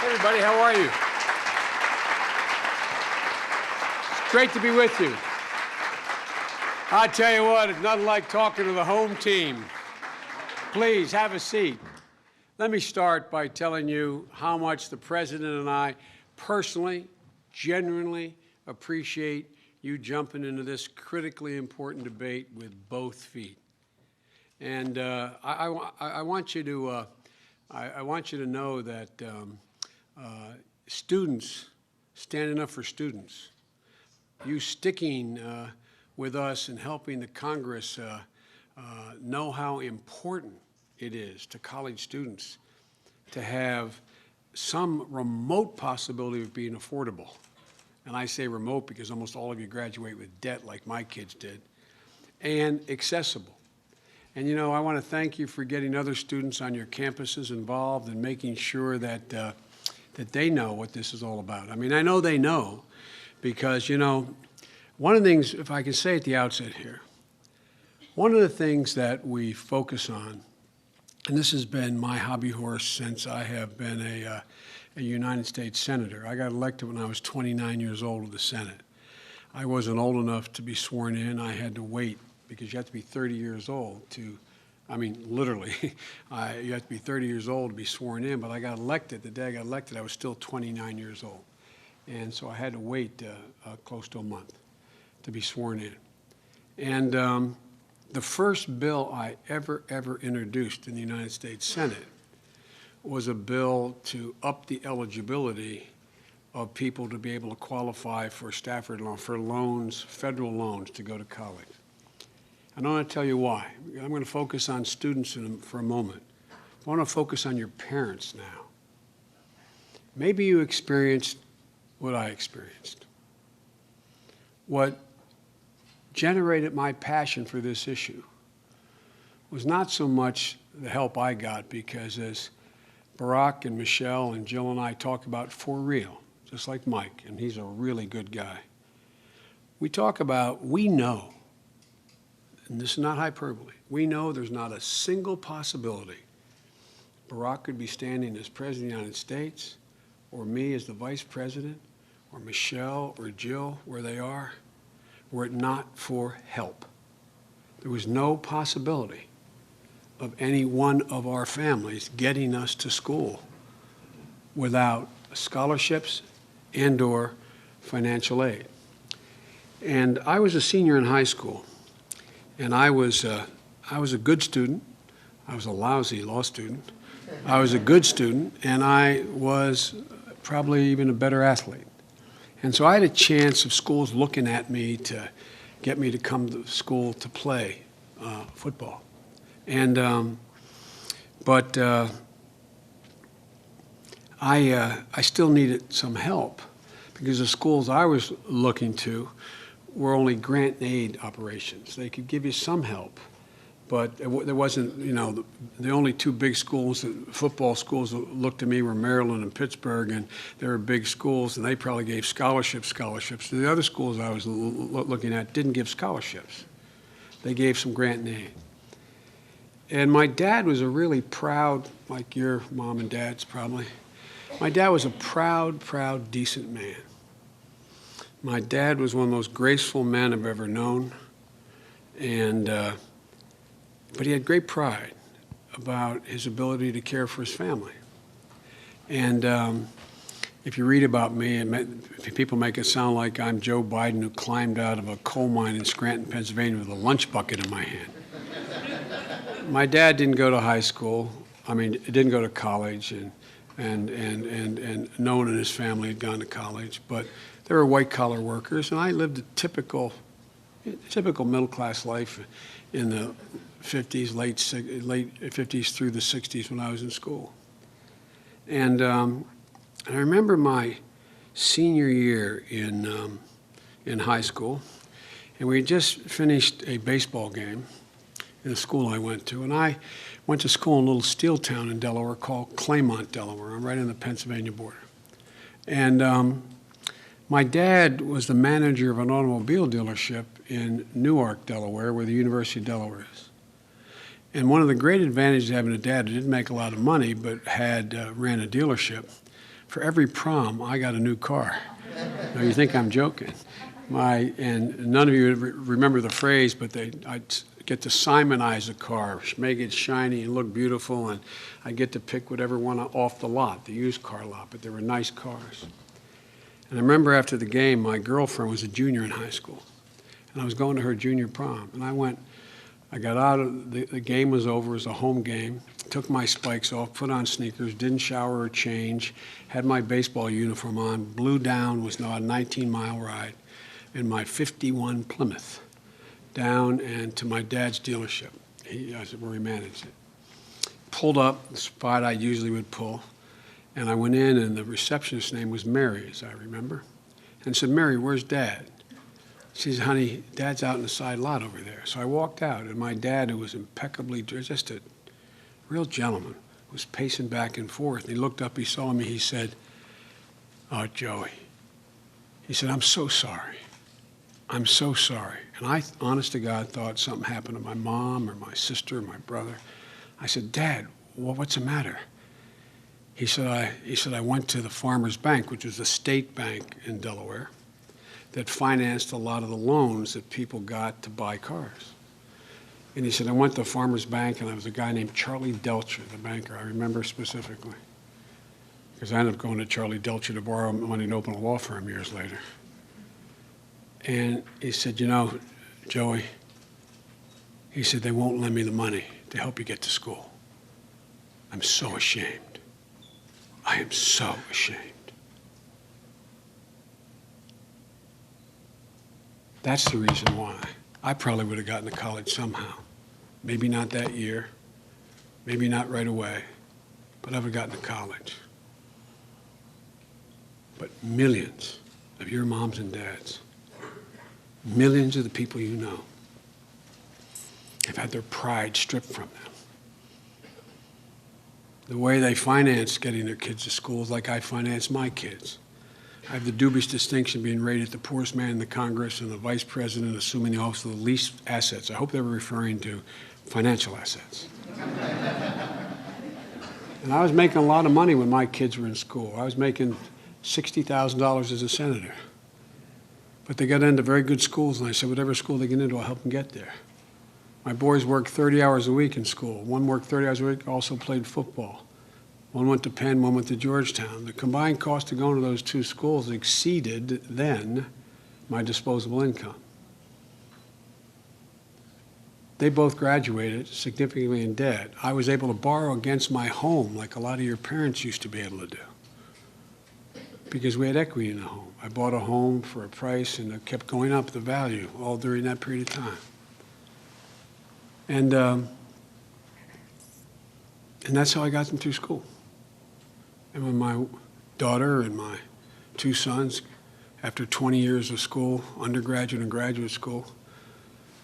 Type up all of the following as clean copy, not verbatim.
Hey everybody, how are you? It's great to be with you. I tell you what, it's nothing like talking to the home team. Please have a seat. Let me start by telling you how much the President and I personally, genuinely appreciate you jumping into this critically important debate with both feet. And I want you to know that students, standing up for students, you sticking with us and helping the Congress know how important it is to college students to have some remote possibility of being affordable. And I say remote because almost all of you graduate with debt like my kids did, and accessible. And you know, I want to thank you for getting other students on your campuses involved and making sure that that they know what this is all about. I mean, I know they know because, you know, one of the things, if I can say at the outset here, one of the things that we focus on, and this has been my hobby horse since I have been a United States Senator. I got elected when I was 29 years old to the Senate. I wasn't old enough to be sworn in. I had to wait because you have to be 30 years old to, I mean, literally, you have to be 30 years old to be sworn in, but I got elected. The day I got elected, I was still 29 years old. And so I had to wait close to a month to be sworn in. And the first bill I ever introduced in the United States Senate was a bill to up the eligibility of people to be able to qualify for Stafford loan, for loans, federal loans to go to college. And I want to tell you why. I'm going to focus on students for a moment. I want to focus on your parents now. Maybe you experienced what I experienced. What generated my passion for this issue was not so much the help I got, because as Barack and Michelle and Jill and I talk about for real, just like Mike, and he's a really good guy. We talk about, we know, and this is not hyperbole, we know there's not a single possibility Barack could be standing as President of the United States, or me as the Vice President, or Michelle or Jill where they are, were it not for help. There was no possibility of any one of our families getting us to school without scholarships and or financial aid. And I was a senior in high school, and I was a good student. I was a lousy law student. I was a good student, and I was probably even a better athlete. And so I had a chance of schools looking at me to get me to come to school to play football. And I still needed some help because the schools I was looking to were only grant and aid operations. They could give you some help, but there wasn't, you know, the only two big schools, football schools that looked to me were Maryland and Pittsburgh, and they were big schools, and they probably gave scholarships. The other schools I was looking at didn't give scholarships. They gave some grant and aid. And my dad was a really proud, like your mom and dad's probably, my dad was a proud, decent man. My dad was one of the most graceful men I've ever known, and but he had great pride about his ability to care for his family. And if you read about me, people make it sound like I'm Joe Biden who climbed out of a coal mine in Scranton, Pennsylvania with a lunch bucket in my hand. My dad didn't go to high school. I mean, didn't go to college, and no one in his family had gone to college, but they were white-collar workers, and I lived a typical middle-class life in the 50s, late 50s through the 60s when I was in school. And I remember my senior year in high school, and we had just finished a baseball game in the school I went to, and I went to school in a little steel town in Delaware called Claymont, Delaware. I'm right on the Pennsylvania border. And my dad was the manager of an automobile dealership in Newark, Delaware, where the University of Delaware is. And one of the great advantages of having a dad who didn't make a lot of money but had ran a dealership For every prom, I got a new car. Now, you think I'm joking. And none of you remember the phrase, but I'd get to Simonize a car, make it shiny and look beautiful, and I get to pick whatever one off the lot, the used car lot, but they were nice cars. And I remember after the game, my girlfriend was a junior in high school, and I was going to her junior prom, and I got out of, the game was over, it was a home game, took my spikes off, put on sneakers, didn't shower or change, had my baseball uniform on, blew down, was now a 19-mile ride in my 51 Plymouth, down and to my dad's dealership, where he managed it. Pulled up the spot I usually would pull, and I went in, and the receptionist's name was Mary, as I remember, and said, "Mary, where's Dad?" She said, "Honey, Dad's out in the side lot over there." So I walked out, and my dad, who was impeccably dressed, just a real gentleman, was pacing back and forth. And he looked up, he saw me, he said, "Oh, Joey," he said, "I'm so sorry. I'm so sorry." And I, honest to God, thought something happened to my mom or my sister or my brother. I said, "Dad, what's the matter?" He said, I went to the Farmers Bank, which was a state bank in Delaware, that financed a lot of the loans that people got to buy cars. And he said, "I went to Farmers Bank, and there was a guy named Charlie Delcher, the banker." I remember specifically, because I ended up going to Charlie Delcher to borrow money to open a law firm years later. And he said, "You know, Joey," he said, "they won't lend me the money to help you get to school. I'm so ashamed. I am so ashamed." That's the reason why. I probably would have gotten to college somehow. Maybe not that year, maybe not right away, but I would have gotten to college. But millions of your moms and dads, millions of the people you know, have had their pride stripped from them. The way they finance getting their kids to school is like I finance my kids. I have the dubious distinction of being rated the poorest man in the Congress and the vice president assuming the office of the least assets. I hope they were referring to financial assets. And I was making a lot of money when my kids were in school. I was making $60,000 as a senator. But they got into very good schools, and I said, whatever school they get into, I'll help them get there. My boys worked 30 hours a week in school. One worked 30 hours a week, also played football. One went to Penn, one went to Georgetown. The combined cost of going to those two schools exceeded then my disposable income. They both graduated significantly in debt. I was able to borrow against my home like a lot of your parents used to be able to do because we had equity in the home. I bought a home for a price, and it kept going up, the value, all during that period of time. And that's how I got them through school. And when my daughter and my two sons, after 20 years of school, undergraduate and graduate school,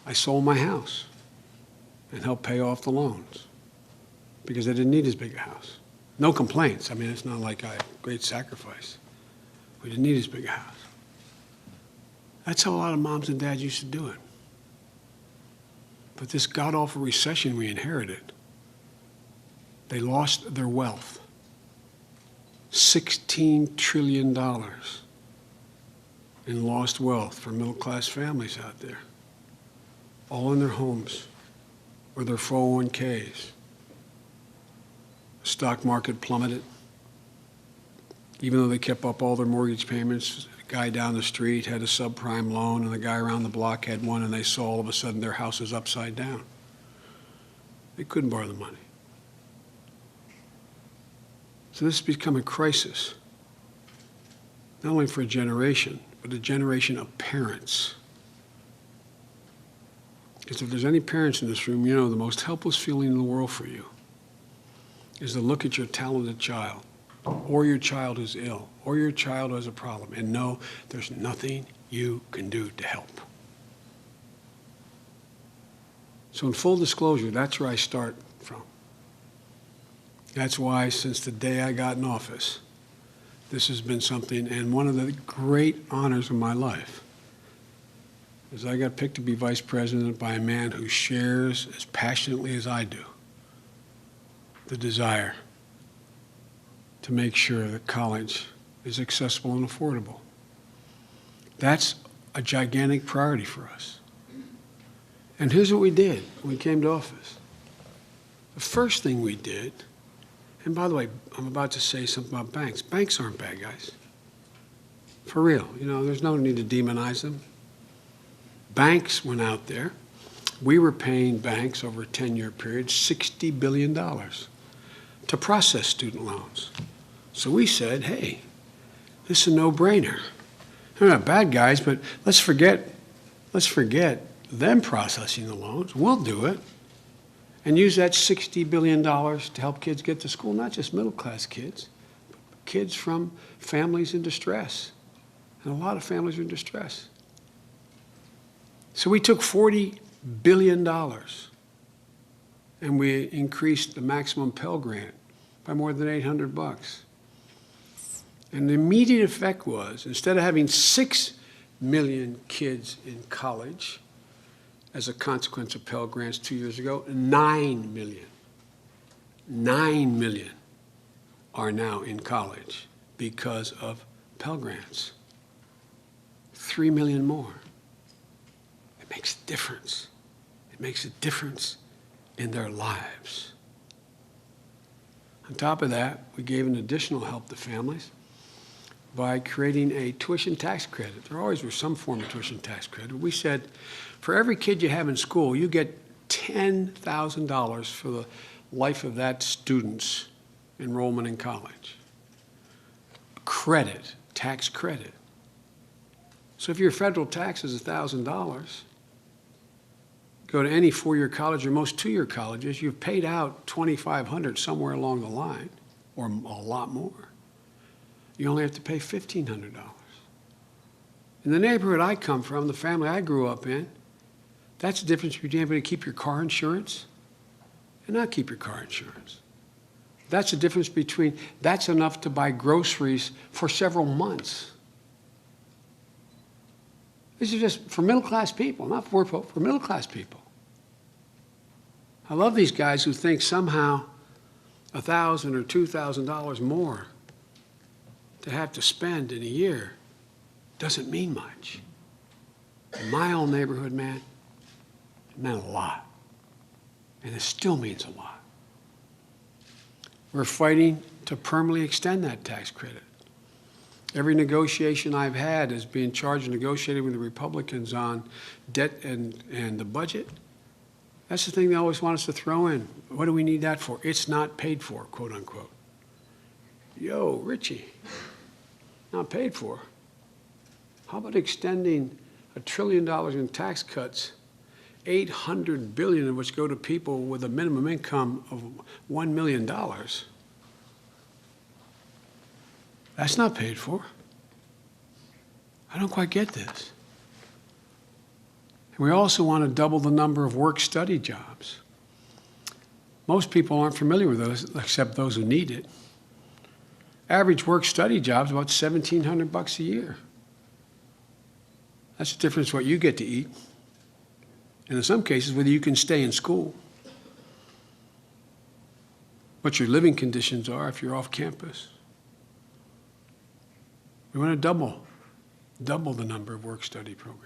I sold my house and helped pay off the loans because I didn't need as big a house. No complaints. I mean, it's not like great sacrifice. We didn't need as big a house. That's how a lot of moms and dads used to do it. But this god-awful recession we inherited, they lost their wealth. $16 trillion in lost wealth for middle-class families out there, all in their homes or their 401ks. Stock market plummeted. Even though they kept up all their mortgage payments, the guy down the street had a subprime loan, and the guy around the block had one, and they saw all of a sudden their house was upside down. They couldn't borrow the money. So this has become a crisis, not only for a generation, but a generation of parents. Because if there's any parents in this room, you know the most helpless feeling in the world for you is to look at your talented child, or your child who's ill, or your child who has a problem, and know there's nothing you can do to help. So in full disclosure, that's where I start from. That's why since the day I got in office, this has been something, and one of the great honors of my life is I got picked to be vice president by a man who shares as passionately as I do the desire to make sure that college is accessible and affordable. That's a gigantic priority for us. And here's what we did when we came to office. The first thing we did, and by the way, I'm about to say something about banks. Banks aren't bad guys. For real, there's no need to demonize them. Banks went out there. We were paying banks over a 10-year period $60 billion to process student loans. So we said, hey, this is a no-brainer. They're not bad guys, but let's forget them processing the loans. We'll do it and use that $60 billion to help kids get to school, not just middle-class kids, but kids from families in distress. And a lot of families are in distress. So we took $40 billion and we increased the maximum Pell Grant by more than $800. And the immediate effect was, instead of having 6 million kids in college as a consequence of Pell Grants 2 years ago, 9 million. 9 million are now in college because of Pell Grants. 3 million more. It makes a difference. It makes a difference in their lives. On top of that, we gave an additional help to families by creating a tuition tax credit. There always was some form of tuition tax credit. We said, for every kid you have in school, you get $10,000 for the life of that student's enrollment in college. Credit, tax credit. So if your federal tax is $1,000, go to any four-year college or most two-year colleges, you've paid out $2,500 somewhere along the line, or a lot more. You only have to pay $1,500. In the neighborhood I come from, the family I grew up in, that's the difference between being able to keep your car insurance and not keep your car insurance. That's the difference between, that's enough to buy groceries for several months. This is just for middle-class people, not for middle-class people. I love these guys who think somehow $1,000 or $2,000 more to have to spend in a year doesn't mean much. In my own neighborhood, man, it meant a lot. And it still means a lot. We're fighting to permanently extend that tax credit. Every negotiation I've had has been charged and negotiated with the Republicans on debt and the budget. That's the thing they always want us to throw in. What do we need that for? It's not paid for, quote unquote. Yo, Richie, not paid for. How about extending $1 trillion in tax cuts, $800 billion of which go to people with a minimum income of $1 million? That's not paid for. I don't quite get this. And we also want to double the number of work-study jobs. Most people aren't familiar with those, except those who need it. Average work-study job is about $1,700 a year. That's the difference what you get to eat. And in some cases, whether you can stay in school, what your living conditions are if you're off campus. We want to double the number of work-study programs.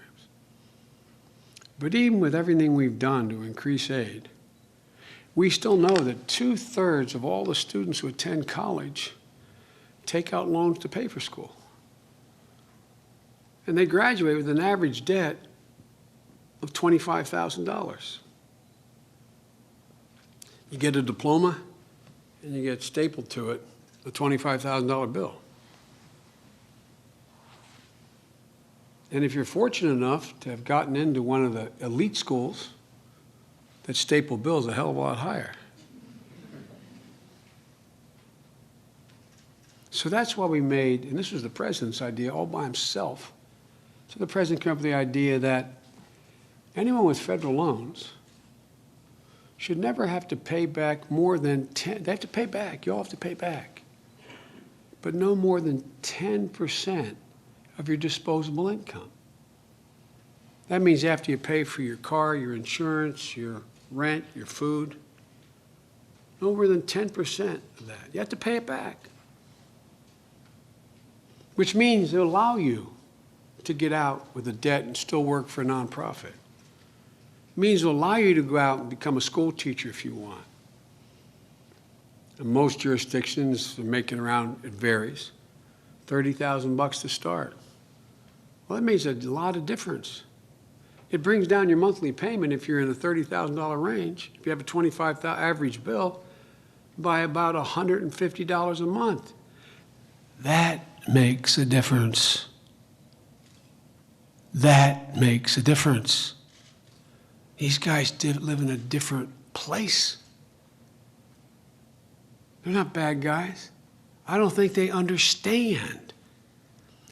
But even with everything we've done to increase aid, we still know that 2/3 of all the students who attend college take out loans to pay for school. And they graduate with an average debt of $25,000. You get a diploma, and you get stapled to it a $25,000 bill. And if you're fortunate enough to have gotten into one of the elite schools, that staple bill is a hell of a lot higher. So that's why we made, and this was the president's idea all by himself. So the president came up with the idea that anyone with federal loans should never have to pay back more than 10, they have to pay back, you all have to pay back, but no more than 10% of your disposable income. That means after you pay for your car, your insurance, your rent, your food, no more than 10% of that. You have to pay it back. which means it'll allow you to get out with a debt and still work for a nonprofit. It means it'll allow you to go out and become a school teacher if you want. In most jurisdictions, they're making around, it varies, $30,000 to start. Well, that makes a lot of difference. It brings down your monthly payment if you're in the $30,000 range. If you have a $25,000 average bill, by about $150 a month. That makes a difference. That makes a difference. These guys live in a different place. They're not bad guys. I don't think they understand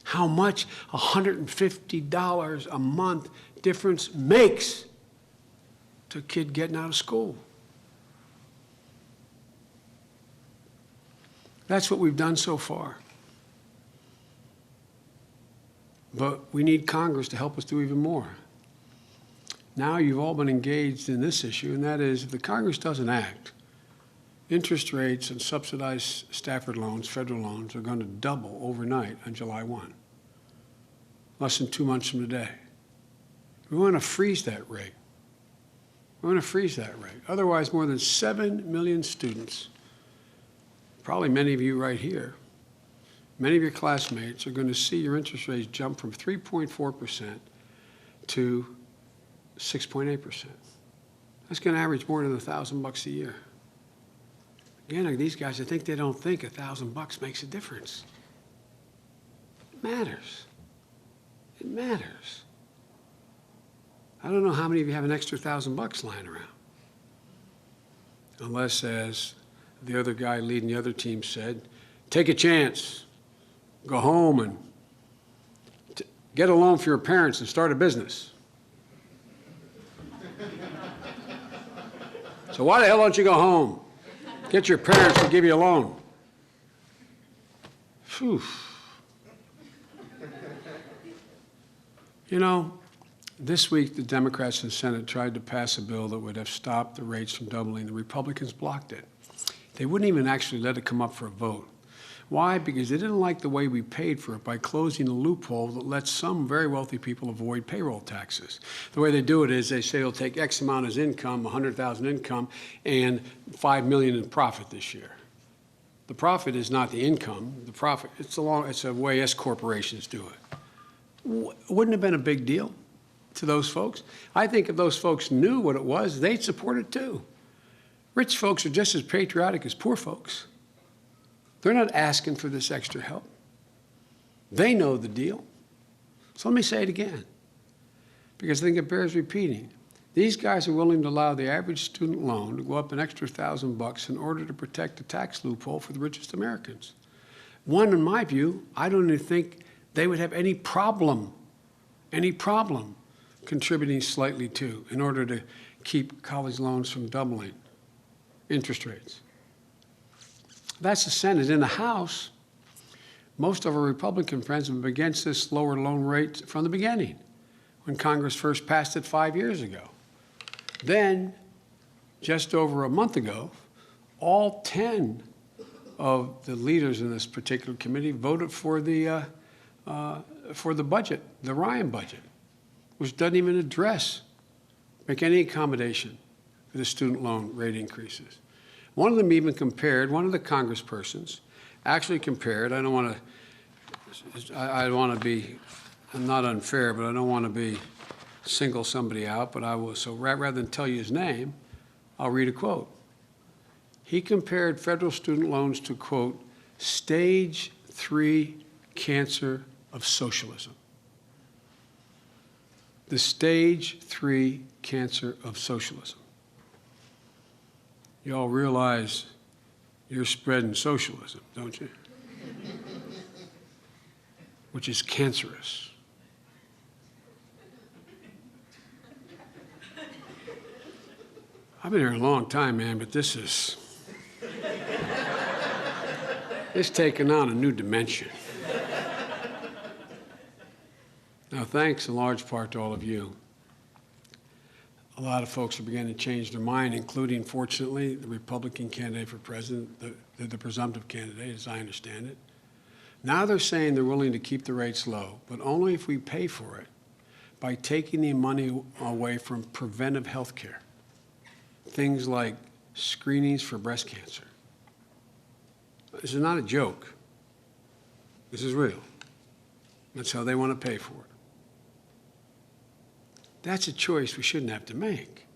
how much $150 a month difference makes to a kid getting out of school. That's what we've done so far. But we need Congress to help us do even more. Now you've all been engaged in this issue, and that is if the Congress doesn't act, interest rates and subsidized Stafford loans, federal loans, are going to double overnight on July 1, less than 2 months from today. We want to freeze that rate. We want to freeze that rate. Otherwise, more than 7 million students, probably many of you right here, many of your classmates are going to see your interest rates jump from 3.4% to 6.8%. That's going to average more than $1,000 a year. Again, these guys, I think they don't think $1,000 makes a difference. It matters. It matters. I don't know how many of you have an extra $1,000 lying around. Unless, as the other guy leading the other team said, take a chance, go home and get a loan for your parents and start a business. So why the hell don't you go home? Get your parents to give you a loan. Phew. You know, this week the Democrats in the Senate tried to pass a bill that would have stopped the rates from doubling. The Republicans blocked it. They wouldn't even actually let it come up for a vote. Why? Because they didn't like the way we paid for it by closing a loophole that lets some very wealthy people avoid payroll taxes. The way they do it is they say they'll take X amount as income, 100,000 income, and 5 million in profit this year. The profit is not the income. The profit, it's a way S corporations do it. Wouldn't have been a big deal to those folks. I think if those folks knew what it was, they'd support it too. Rich folks are just as patriotic as poor folks. They're not asking for this extra help. They know the deal. So let me say it again, because I think it bears repeating. These guys are willing to allow the average student loan to go up an extra $1,000 in order to protect the tax loophole for the richest Americans. One, in my view, I don't even think they would have any problem contributing slightly to in order to keep college loans from doubling interest rates. That's the Senate. In the House, most of our Republican friends have been against this lower loan rate from the beginning, when Congress first passed it 5 years ago. Then, just over a month ago, all 10 of the leaders in this particular committee voted for the budget, the Ryan budget, which doesn't even make any accommodation for the student loan rate increases. One of them even compared, one of the congresspersons actually compared, I'm not unfair, but I don't want to single somebody out, but I will. So rather than tell you his name, I'll read a quote. He compared federal student loans to, quote, stage 3 cancer of socialism. The stage 3 cancer of socialism. You all realize you're spreading socialism, don't you? Which is cancerous. I've been here a long time, man, but it's taken on a new dimension. Now, thanks in large part to all of you. A lot of folks are beginning to change their mind, including, fortunately, the Republican candidate for president, the presumptive candidate, as I understand it. Now they're saying they're willing to keep the rates low, but only if we pay for it by taking the money away from preventive health care. Things like screenings for breast cancer. This is not a joke. This is real. That's how they want to pay for it. That's a choice we shouldn't have to make.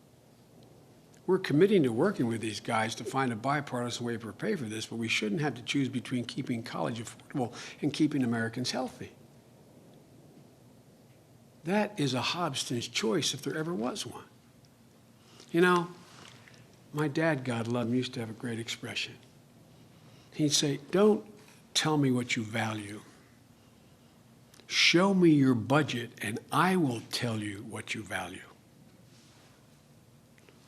We're committing to working with these guys to find a bipartisan way to pay for this, but we shouldn't have to choose between keeping college affordable and keeping Americans healthy. That is a Hobson's choice if there ever was one. You know, my dad, God love him, used to have a great expression. He'd say, don't tell me what you value. Show me your budget and I will tell you what you value.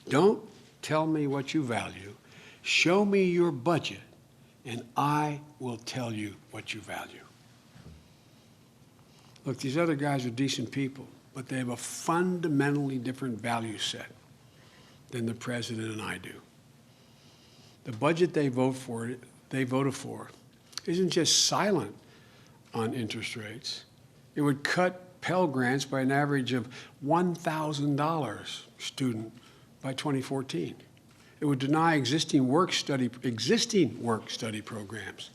Don't tell me what you value. Show me your budget and I will tell you what you value. Look, these other guys are decent people, but they have a fundamentally different value set than the president and I do. The budget they voted for isn't just silent on interest rates. It would cut Pell Grants by an average of $1,000 student by 2014. It would deny existing work study programs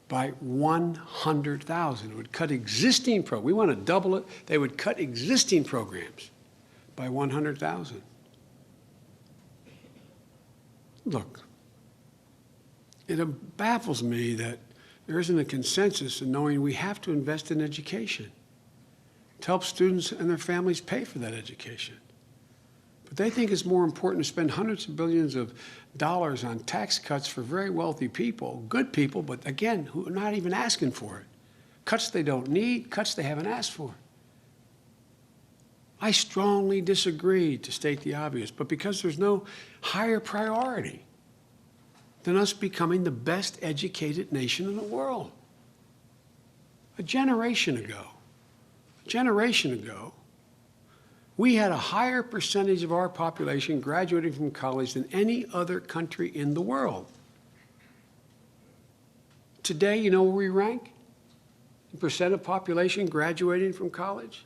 by 100,000. It would cut existing we want to double it. They would cut existing programs by 100,000. Look, it baffles me that there isn't a consensus in knowing we have to invest in education to help students and their families pay for that education. But they think it's more important to spend hundreds of billions of dollars on tax cuts for very wealthy people, good people, but again, who are not even asking for it. Cuts they don't need, cuts they haven't asked for. I strongly disagree, to state the obvious, but because there's no higher priority than us becoming the best educated nation in the world. A generation ago, we had a higher percentage of our population graduating from college than any other country in the world. Today, you know where we rank? In percent of population graduating from college?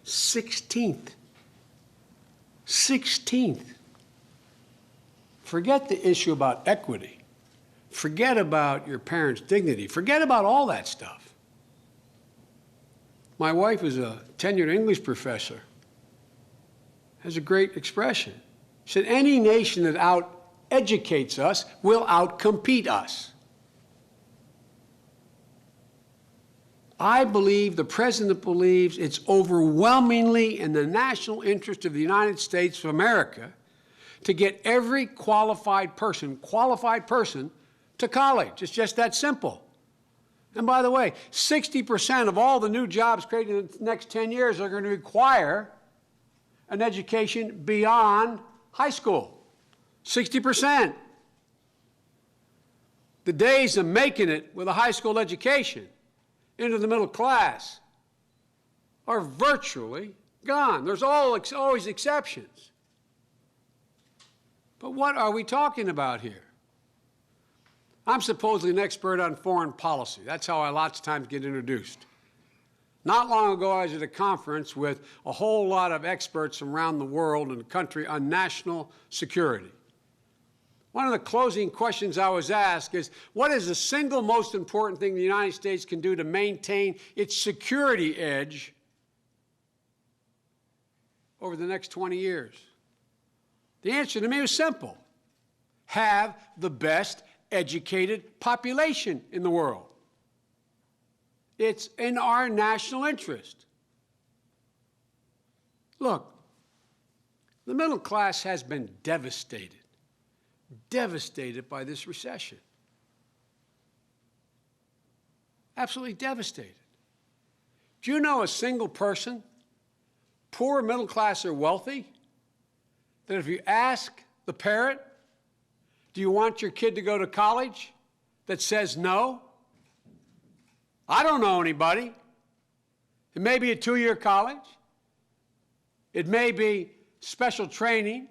16th. 16th. Forget the issue about equity. Forget about your parents' dignity. Forget about all that stuff. My wife is a tenured English professor. Has a great expression. She said, any nation that out-educates us will out-compete us. I believe, the president believes, it's overwhelmingly in the national interest of the United States of America to get every qualified person to college. It's just that simple. And by the way, 60% of all the new jobs created in the next 10 years are going to require an education beyond high school. 60%. The days of making it with a high school education into the middle class are virtually gone. There's always exceptions. But what are we talking about here? I'm supposedly an expert on foreign policy. That's how I lots of times get introduced. Not long ago, I was at a conference with a whole lot of experts from around the world and the country on national security. One of the closing questions I was asked is, what is the single most important thing the United States can do to maintain its security edge over the next 20 years? The answer to me was simple. Have the best educated population in the world. It's in our national interest. Look, the middle class has been devastated by this recession. Absolutely devastated. Do you know a single person, poor, middle class, or wealthy, that if you ask the parent, do you want your kid to go to college, that says no? I don't know anybody. It may be a 2-year college. It may be special training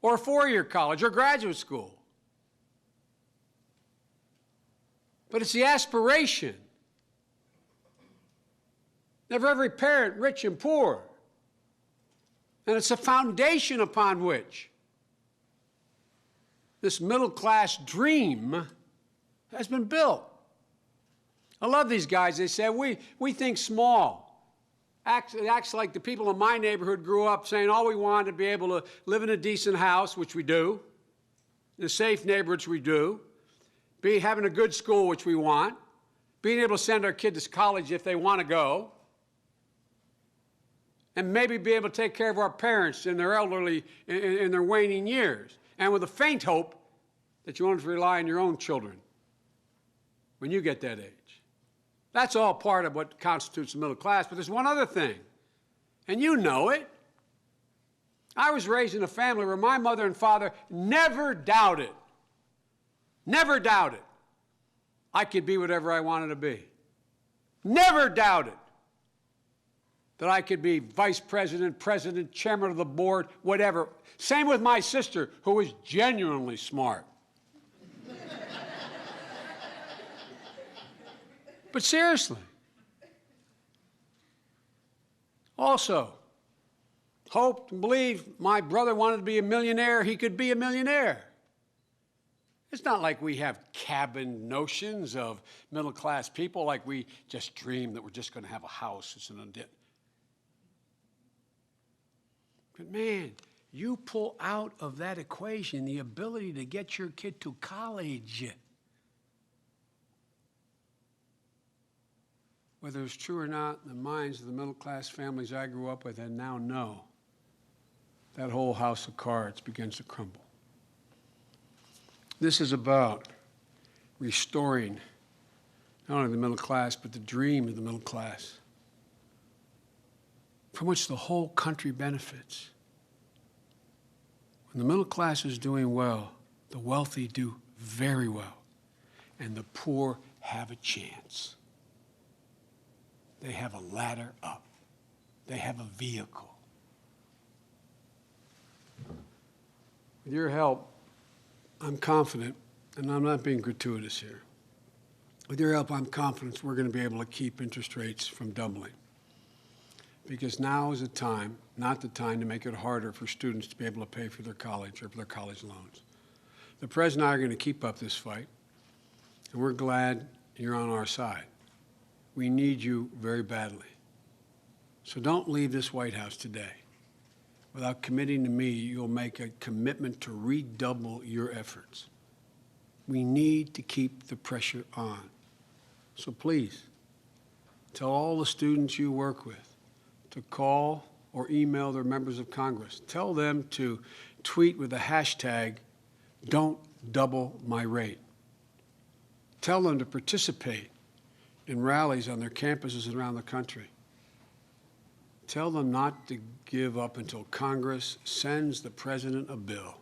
or a 4-year college or graduate school. but it's the aspiration of every parent, rich and poor. And it's a foundation upon which this middle-class dream has been built. I love these guys. They say, we think small. It acts like the people in my neighborhood grew up saying all we wanted to be able to live in a decent house, which we do, in a safe neighborhood, which we do, having a good school, which we want, being able to send our kids to college if they want to go, and maybe be able to take care of our parents in their elderly, in their waning years, and with a faint hope that you won't have to rely on your own children when you get that age. That's all part of what constitutes the middle class, but there's one other thing, and you know it. I was raised in a family where my mother and father never doubted I could be whatever I wanted to be. Never doubted that I could be vice president, president, chairman of the board, whatever. Same with my sister, who was genuinely smart. But seriously. Also, hoped and believed my brother wanted to be a millionaire, he could be a millionaire. It's not like we have cabin notions of middle-class people, like we just dream that we're just going to have a house. It's an undit. But man, you pull out of that equation the ability to get your kid to college. Whether it's true or not, in the minds of the middle-class families I grew up with and now know, that whole house of cards begins to crumble. This is about restoring not only the middle class, but the dream of the middle class, from which the whole country benefits. When the middle class is doing well, the wealthy do very well, and the poor have a chance. They have a ladder up. They have a vehicle. With your help, I'm confident, and I'm not being gratuitous here. With your help, I'm confident we're going to be able to keep interest rates from doubling. Because now is the time, not the time to make it harder for students to be able to pay for their college or for their college loans. The President and I are going to keep up this fight, and we're glad you're on our side. We need you very badly. So don't leave this White House today without committing to me you'll make a commitment to redouble your efforts. We need to keep the pressure on. So please, tell all the students you work with to call or email their members of Congress. Tell them to tweet with the hashtag, "Don't double my rate." Tell them to participate in rallies on their campuses around the country. Tell them not to give up until Congress sends the President a bill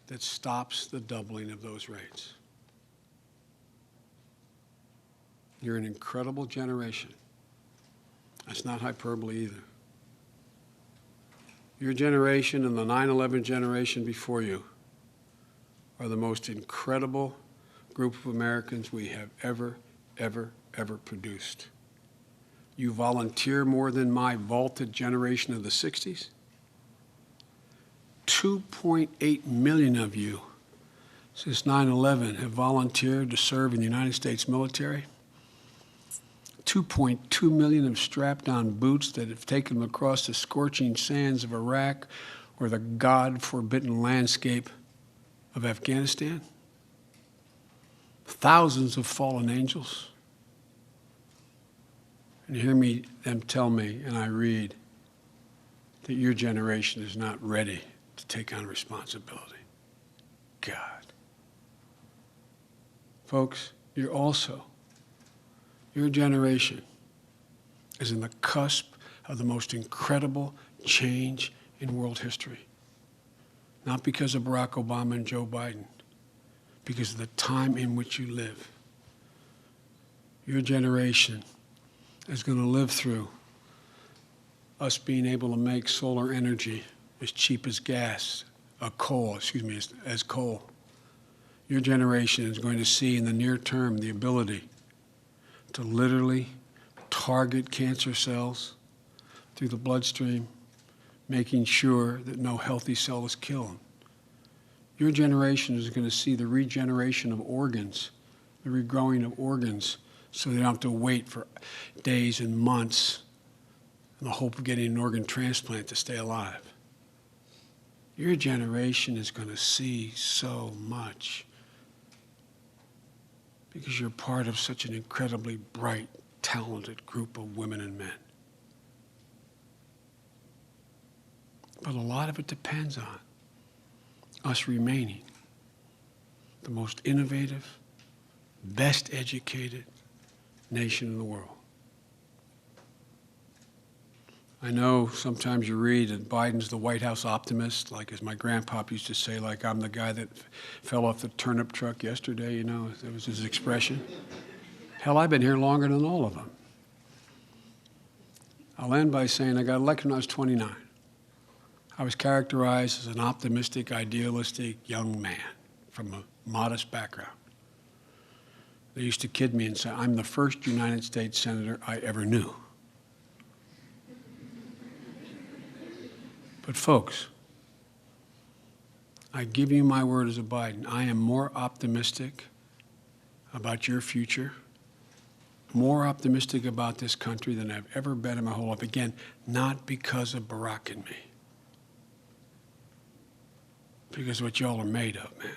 that stops the doubling of those rates. You're an incredible generation. That's not hyperbole either. Your generation and the 9/11 generation before you are the most incredible group of Americans we have ever produced. You volunteer more than my vaulted generation of the 60s. 2.8 million of you since 9/11 have volunteered to serve in the United States military. 2.2 million have strapped on boots that have taken them across the scorching sands of Iraq or the God-forbidden landscape of Afghanistan. Thousands of fallen angels. And you hear them tell me, and I read, that your generation is not ready to take on responsibility. God. Folks, your generation is in the cusp of the most incredible change in world history. Not because of Barack Obama and Joe Biden, because of the time in which you live. Your generation is going to live through us being able to make solar energy as cheap as gas, as coal. Your generation is going to see in the near term the ability to literally target cancer cells through the bloodstream, making sure that no healthy cell is killed. Your generation is going to see the regeneration of organs, the regrowing of organs, so they don't have to wait for days and months in the hope of getting an organ transplant to stay alive. Your generation is going to see so much because you're part of such an incredibly bright, talented group of women and men. But a lot of it depends on us remaining the most innovative, best educated nation in the world. I know sometimes you read that Biden's the White House optimist, like as my grandpop used to say, like I'm the guy that fell off the turnip truck yesterday, you know, that was his expression. Hell, I've been here longer than all of them. I'll end by saying I got elected when I was 29. I was characterized as an optimistic, idealistic young man from a modest background. They used to kid me and say, I'm the first United States Senator I ever knew. But folks, I give you my word as a Biden, I am more optimistic about your future, more optimistic about this country than I've ever been in my whole life. Again, not because of Barack and me, because of what y'all are made of, man.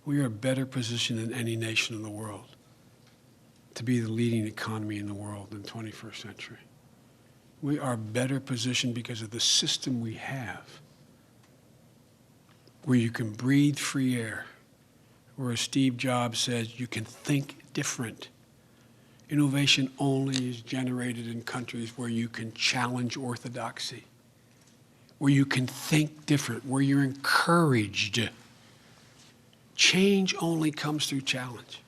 We are better positioned than any nation in the world to be the leading economy in the world in the 21st century. We are better positioned because of the system we have, where you can breathe free air, where, as Steve Jobs says, you can think different. Innovation only is generated in countries where you can challenge orthodoxy, where you can think different, where you're encouraged. Change only comes through challenge.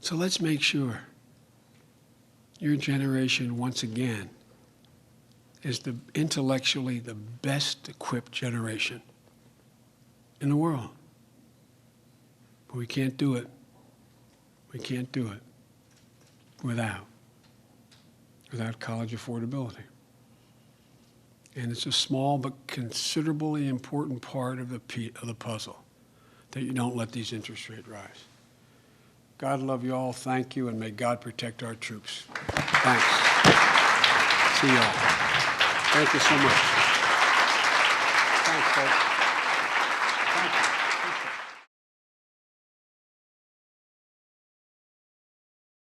So let's make sure your generation, once again, is intellectually the best equipped generation in the world. But we can't do it. We can't do it without college affordability. And it's a small but considerably important part of the puzzle, that you don't let these interest rates rise. God love you all. Thank you, and may God protect our troops. Thanks. See you all. Thank you so much. Thanks, folks.